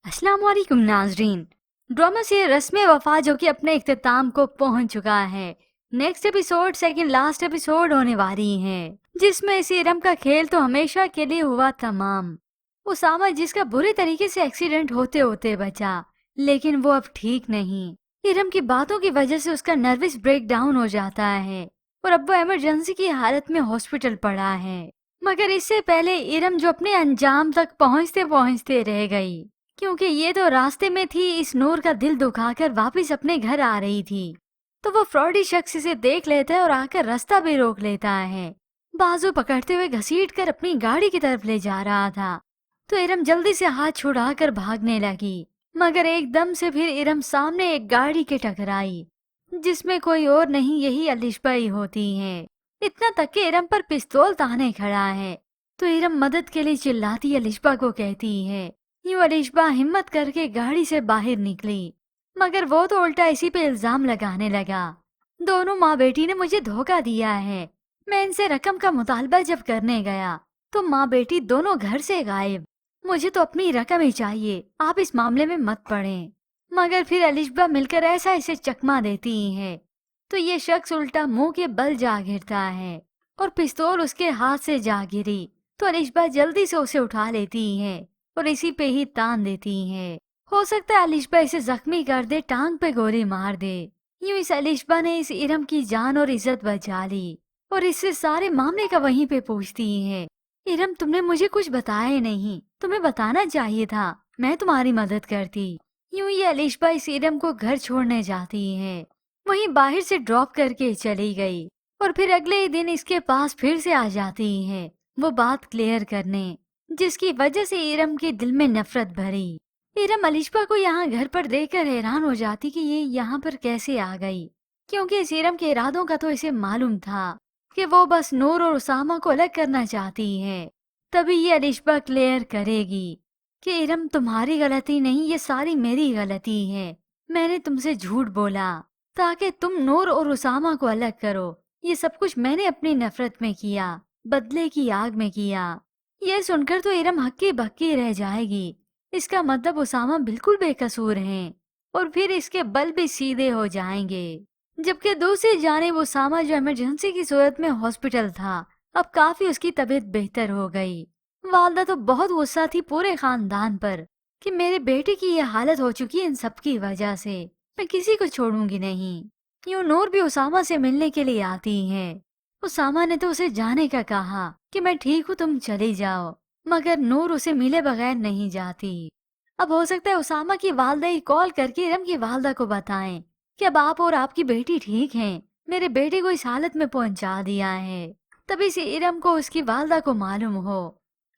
अस्सलाम वालेकुम नाजरीन। ड्रामा से रस्म वफा जो कि अपने इख्तिताम को पहुंच चुका है। Next episode second last episode होने वाली है, जिसमें इस इरम का खेल तो हमेशा के लिए हुआ तमाम। उसामा जिसका बुरे तरीके से एक्सीडेंट होते होते बचा, लेकिन वो अब ठीक नहीं। इरम की बातों की वजह से उसका नर्वस ब्रेक डाउन हो जाता है और अब वो इमरजेंसी की हालत में हॉस्पिटल पड़ा है। मगर इससे पहले इरम जो अपने अंजाम तक पहुंचते पहुंचते रह गई, क्योंकि ये तो रास्ते में थी इस नूर का दिल दुखाकर वापस अपने घर आ रही थी। तो वो फ्रॉडी शख्स इसे देख लेता है और आकर रास्ता भी रोक लेता है। बाजू पकड़ते हुए घसीट कर अपनी गाड़ी की तरफ ले जा रहा था। तो इरम जल्दी से हाथ छुड़ाकर भागने लगी, मगर एकदम से फिर इरम सामने एक गाड़ी के टकराई, जिसमें कोई और नहीं यही अलिशबा ही होती है। इतना तक कि इरम पर पिस्तौल ताने खड़ा है। तो इरम मदद के लिए चिल्लाती अलिशबा को कहती है। यूं अलिशबा हिम्मत करके गाड़ी से बाहर निकली, मगर वो तो उल्टा इसी पे इल्जाम लगाने लगा। दोनों माँ बेटी ने मुझे धोखा दिया है। मैं इनसे रकम का मुतालबा जब करने गया तो माँ बेटी दोनों घर से गायब। मुझे तो अपनी रकम ही चाहिए, आप इस मामले में मत पड़ें। मगर फिर अलिशबा मिलकर ऐसा इसे चकमा देती है तो ये शख्स उल्टा मुंह के बल जा गिरता है और पिस्तौल उसके हाथ से जा गिरी। तो अलिशबा जल्दी से उसे उठा लेती है और इसी पे ही तान देती है। हो सकता है अलिशबा इसे जख्मी कर दे, टांग पे गोली मार दे। यूं इस अलिशबा ने इस इरम की जान और इज्जत बचा ली और इससे सारे मामले का वहीं पे पूछती है। इरम, तुमने मुझे कुछ बताया नहीं, तुम्हें बताना चाहिए था, मैं तुम्हारी मदद करती। यूं ये अलिशबा इस इरम को घर छोड़ने जाती है, वहीं बाहर से ड्रॉप करके चली गई और फिर अगले ही दिन इसके पास फिर से आ जाती है वो बात क्लियर करने, जिसकी वजह से इरम के दिल में नफरत भरी। इरम अलिशबा को यहाँ घर पर देखकर हैरान हो जाती कि ये यहाँ पर कैसे आ गई, क्योंकि इस इरम के इरादों का तो इसे मालूम था कि वो बस नूर और उसामा को अलग करना चाहती है। तभी ये अलिशबा क्लियर करेगी कि इरम, तुम्हारी गलती नहीं, ये सारी मेरी गलती है। मैंने तुमसे झूठ बोला ताकि तुम नूर और उसामा को अलग करो। ये सब कुछ मैंने अपनी नफरत में किया, बदले की आग में किया। यह सुनकर तो इरम हक्की बक्की रह जाएगी। इसका मतलब उसामा बिल्कुल बेकसूर हैं और फिर इसके बल भी सीधे हो जाएंगे। जबकि दूसरी जानिब उसामा जो इमरजेंसी की सूरत में हॉस्पिटल था, अब काफी उसकी तबीयत बेहतर हो गई। वालदा तो बहुत गुस्सा थी पूरे खानदान पर कि मेरे बेटे की यह हालत हो चुकी है इन सब की वजह से, मैं किसी को छोड़ूंगी नहीं। यूं नूर भी उसामा से मिलने के लिए आती है। उसामा ने तो उसे जाने का कहा कि मैं ठीक हूँ, तुम चली जाओ, मगर नूर उसे मिले बगैर नहीं जाती। अब हो सकता है उसामा की वालदा ही कॉल करके इरम की वालदा को बताएं कि अब आप और आपकी बेटी ठीक हैं, मेरे बेटे को इस हालत में पहुंचा दिया है। तभी से इरम को उसकी वालदा को मालूम हो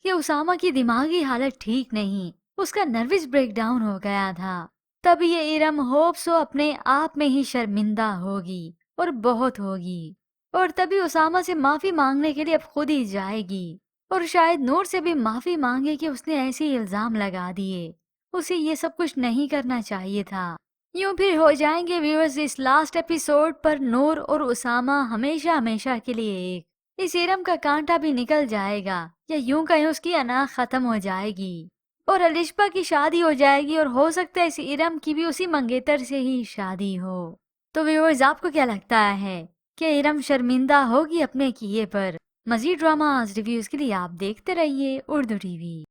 कि उसामा की दिमागी हालत ठीक नहीं, उसका नर्वस ब्रेकडाउन हो गया था। तभी ये इरम होप सो अपने आप में ही शर्मिंदा होगी और बहुत होगी, और तभी उसामा से माफी मांगने के लिए अब खुद ही जाएगी और शायद नूर से भी माफी मांगे कि उसने ऐसे ही इल्जाम लगा दिए, उसे ये सब कुछ नहीं करना चाहिए था। यूं फिर हो जाएंगे व्यूअर्स इस लास्ट एपिसोड पर नूर और उसामा हमेशा हमेशा के लिए एक। इस इरम का कांटा भी निकल जाएगा, या यूं कहें उसकी अना खत्म हो जाएगी और अलिशबा की शादी हो जाएगी, और हो सकता है इस इरम की भी उसी मंगेतर से ही शादी हो। तो व्यूअर्स, आपको क्या लगता है कि इरम शर्मिंदा होगी अपने किए पर? मजीद ड्रामा रिव्यूज के लिए आप देखते रहिए उर्दू टीवी।